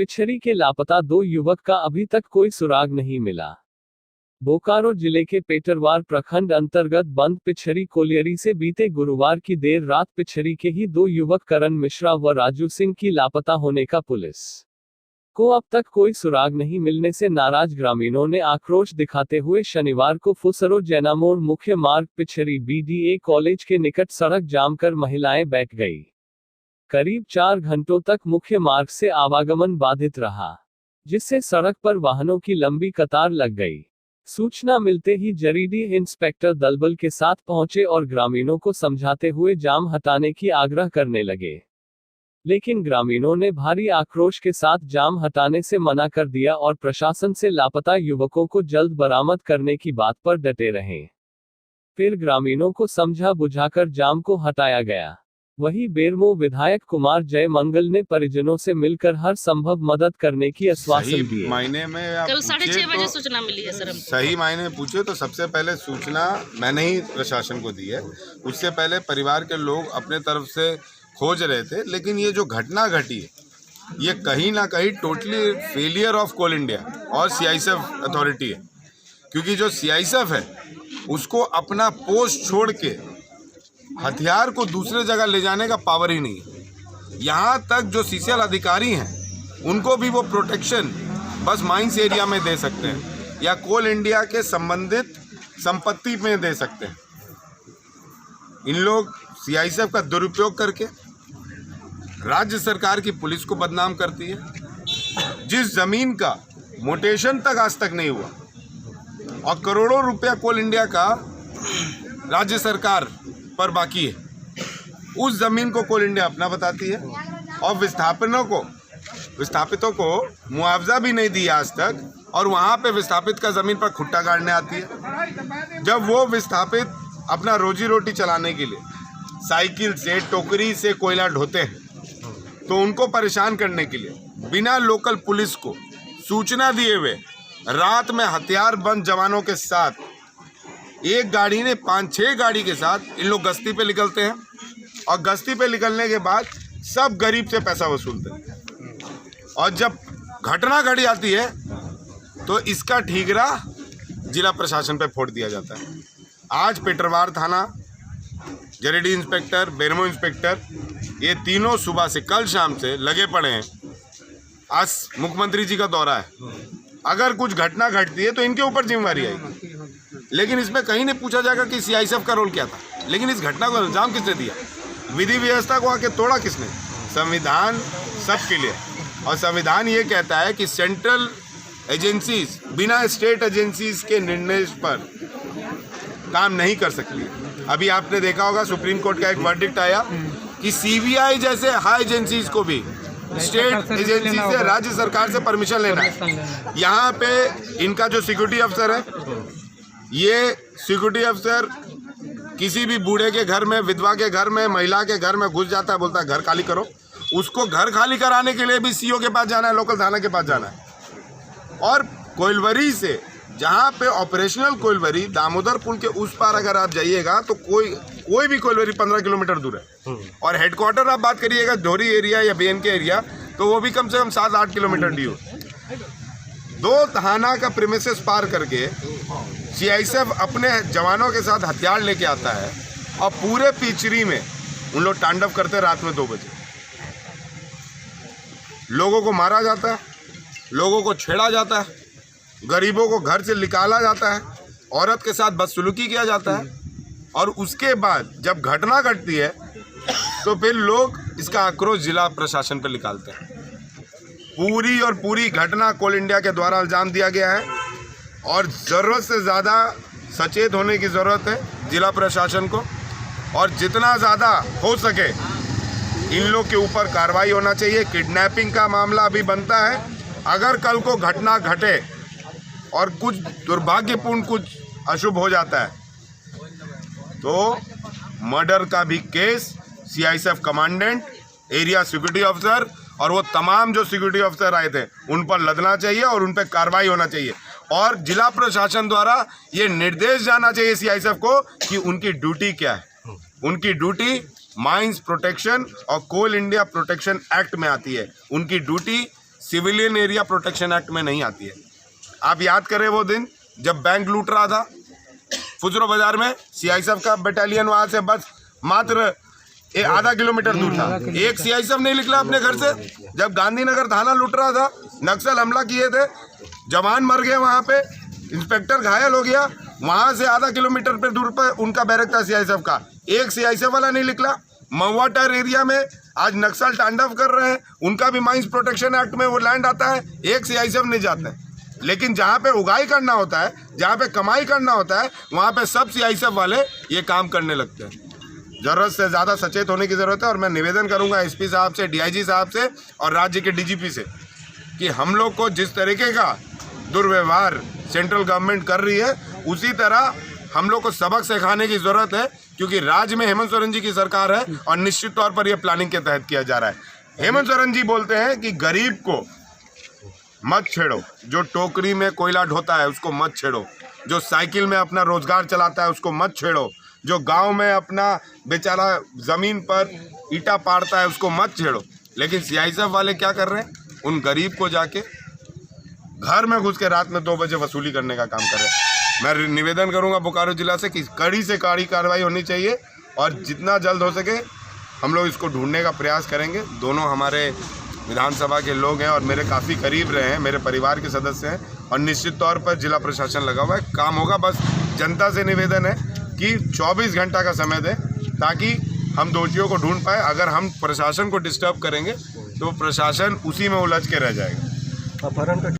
पिछरी के लापता 2 युवक का अभी तक कोई सुराग नहीं मिला। बोकारो जिले के पेटरवार प्रखंड अंतर्गत बंद पिछरी कोलियरी से बीते गुरुवार की देर रात पिछरी के ही 2 युवक करण मिश्रा व राजू सिंह की लापता होने का पुलिस को अब तक कोई सुराग नहीं मिलने से नाराज ग्रामीणों ने आक्रोश दिखाते हुए शनिवार को फुसरो जैनामोड़ मुख्य मार्ग पिछरी BDA कॉलेज के निकट सड़क जाम कर महिलाएं बैठ गई। करीब 4 घंटों तक मुख्य मार्ग से आवागमन बाधित रहा, जिससे सड़क पर वाहनों की लंबी कतार लग गई। सूचना मिलते ही जरीडी इंस्पेक्टर दलबल के साथ पहुंचे और ग्रामीणों को समझाते हुए जाम हटाने की आग्रह करने लगे, लेकिन ग्रामीणों ने भारी आक्रोश के साथ जाम हटाने से मना कर दिया और प्रशासन से लापता युवकों को जल्द बरामद करने की बात पर डटे रहे। फिर ग्रामीणों को समझा बुझाकर जाम को हटाया गया। वहीं बेरमो विधायक कुमार जय मंगल ने परिजनों से मिलकर हर संभव मदद करने की आश्वासन दिए। मायने में कल 6:30 बजे सूचना मिली है सर हमको। सही मायने पूछे तो सबसे पहले सूचना मैंने ही प्रशासन को दी है। उससे पहले परिवार के लोग अपने तरफ से खोज रहे थे, लेकिन ये जो घटना घटी है ये कहीं ना कहीं totally failure of Coal India और CISF अथॉरिटी है, क्योंकि जो CISF है उसको अपना पोस्ट छोड़ के हथियार को दूसरे जगह ले जाने का पावर ही नहीं है। यहाँ तक जो CCL अधिकारी हैं उनको भी वो प्रोटेक्शन बस माइंस एरिया में दे सकते हैं या कोल इंडिया के संबंधित संपत्ति में दे सकते हैं। इन लोग CISF का दुरुपयोग करके राज्य सरकार की पुलिस को बदनाम करती है। जिस जमीन का मोटेशन तक आज तक नहीं हुआ और करोड़ों रुपया कोल इंडिया का राज्य सरकार पर बाकी है, उस जमीन को कोल इंडिया अपना बताती है और विस्थापितों को मुआवजा भी नहीं दिया आज तक, और वहाँ पे विस्थापित का जमीन पर खुट्टा गाड़ने आती है। जब वो विस्थापित अपना रोजी रोटी चलाने के लिए साइकिल से टोकरी से कोयला ढोते हैं, तो उनको परेशान करने के लिए बिना लोकल पुलिस को सूचना दिए हुए रात में हथियार बंद जवानों के साथ एक गाड़ी ने 5-6 गाड़ी के साथ इन लोग गश्ती पे निकलते हैं और गश्ती पे निकलने के बाद सब गरीब से पैसा वसूलते हैं। और जब घटना घटी जाती है तो इसका ठीकरा जिला प्रशासन पे फोड़ दिया जाता है। आज पेटरवार थाना, जरीडी इंस्पेक्टर, बेरमो इंस्पेक्टर, ये तीनों सुबह से कल शाम से लगे पड़े हैं। आज मुख्यमंत्री जी का दौरा है, अगर कुछ घटना घटती है तो इनके ऊपर जिम्मेवारी आएगी, लेकिन इसमें कहीं नहीं पूछा जाएगा कि CISF का रोल क्या था। लेकिन इस घटना को अंजाम किसने दिया, विधि व्यवस्था को आके तोड़ा किसने? संविधान सबके लिए, और संविधान ये कहता है कि सेंट्रल एजेंसीज बिना स्टेट एजेंसीज के निर्णय पर काम नहीं कर सकती। अभी आपने देखा होगा सुप्रीम कोर्ट का एक वर्डिक्ट आया कि CBI जैसे हाई एजेंसीज को भी स्टेट एजेंसी से, राज्य सरकार से परमिशन लेना है। यहाँ पे इनका जो सिक्योरिटी अफसर है, ये सिक्योरिटी अफसर किसी भी बूढ़े के घर में, विधवा के घर में, महिला के घर में घुस जाता है, बोलता है घर खाली करो। उसको घर खाली कराने के लिए भी CO के पास जाना है, लोकल थाना के पास जाना है। और कोइलवरी से, जहाँ पे ऑपरेशनल कोइलवरी दामोदर पुल के उस पार अगर आप जाइएगा तो कोई भी कोइलवरी 15 किलोमीटर दूर है, और हेडक्वार्टर आप बात करिएगा धोरी एरिया या BNK एरिया, तो वो भी कम से कम 7-8 किलोमीटर दूर। 2 थाना का प्रीमिसेस पार करके CISF अपने जवानों के साथ हथियार लेके आता है और पूरे पिछरी में उन लोग तांडव करते रात में 2 बजे। लोगों को मारा जाता है, लोगों को छेड़ा जाता है, गरीबों को घर से निकाला जाता है, औरत के साथ बदसलूकी किया जाता है, और उसके बाद जब घटना घटती है तो फिर लोग इसका आक्रोश जिला प्रशासन पर निकालते हैं। पूरी घटना कोल इंडिया के द्वारा इल्जाम दिया गया है, और ज़रूरत से ज़्यादा सचेत होने की ज़रूरत है जिला प्रशासन को, और जितना ज़्यादा हो सके इन लोग के ऊपर कार्रवाई होना चाहिए। किडनैपिंग का मामला अभी बनता है, अगर कल को घटना घटे और कुछ दुर्भाग्यपूर्ण कुछ अशुभ हो जाता है तो मर्डर का भी case CISF commandant, area security अफसर और वो तमाम जो सिक्योरिटी अफसर आए थे उन पर लदना चाहिए और उन पर कार्रवाई होना चाहिए। और जिला प्रशासन द्वारा ये निर्देश जाना चाहिए CISF को कि उनकी ड्यूटी क्या है। उनकी ड्यूटी माइंस प्रोटेक्शन और कोल इंडिया प्रोटेक्शन एक्ट में आती है। उनकी duty civilian area protection act में नहीं आती है। आप याद करें वो दिन जब बैंक लूट रहा था फुजरो बाजार में, सीआईएसएफ का बटालियन वहाँ से बस मात्र आधा किलोमीटर दूर था, एक सीआईएसएफ नहीं निकला अपने घर से। जब गांधीनगर थाना लूट रहा था, नक्सल हमला किए थे, जवान मर गए वहाँ पे, इंस्पेक्टर घायल हो गया, वहाँ से आधा किलोमीटर पे दूर पर उनका बैरक था सीआईएसएफ का, एक सीआईएसएफ वाला नहीं निकला। महुआ टायर एरिया में आज नक्सल तांडव कर रहे हैं, उनका भी माइंस प्रोटेक्शन एक्ट में वो लैंड आता है, एक सीआईएसएफ नहीं जाता है। लेकिन जहाँ पे उगाई करना होता है, जहाँ पे कमाई करना होता है, वहाँ पे सब सीआईएसएफ वाले ये काम करने लगते हैं। ज़रूरत से ज़्यादा सचेत होने की ज़रूरत है और मैं निवेदन करूँगा एसपी साहब से, डीआईजी साहब से और राज्य के डीजीपी से कि हम लोग को जिस तरीके का दुर्व्यवहार सेंट्रल गवर्नमेंट कर रही है, उसी तरह हम लोग को सबक सिखाने की ज़रूरत है, क्योंकि राज्य में हेमंत सोरेन जी की सरकार है और निश्चित तौर पर यह प्लानिंग के तहत किया जा रहा है। हेमंत सोरेन जी बोलते हैं कि गरीब को मत छेड़ो, जो टोकरी में कोयला ढोता है उसको मत छेड़ो, जो साइकिल में अपना रोजगार चलाता है उसको मत छेड़ो, जो गांव में अपना बेचारा ज़मीन पर ईटा पाड़ता है उसको मत छेड़ो। लेकिन सीआईएसएफ वाले क्या कर रहे हैं, उन गरीब को जाके घर में घुस के रात में 2 बजे वसूली करने का काम कर रहे हैं। मैं निवेदन करूंगा बोकारो जिला से कि कड़ी से कड़ी कार्रवाई होनी चाहिए और जितना जल्द हो सके हम लोग इसको ढूंढने का प्रयास करेंगे। दोनों हमारे विधानसभा के लोग हैं और मेरे काफ़ी करीब रहे हैं, मेरे परिवार के सदस्य हैं और निश्चित तौर पर जिला प्रशासन लगा हुआ है, काम होगा। बस जनता से निवेदन है कि 24 घंटा का समय दें ताकि हम दोषियों को ढूंढ पाए। अगर हम प्रशासन को डिस्टर्ब करेंगे तो प्रशासन उसी में उलझ के रह जाएगा।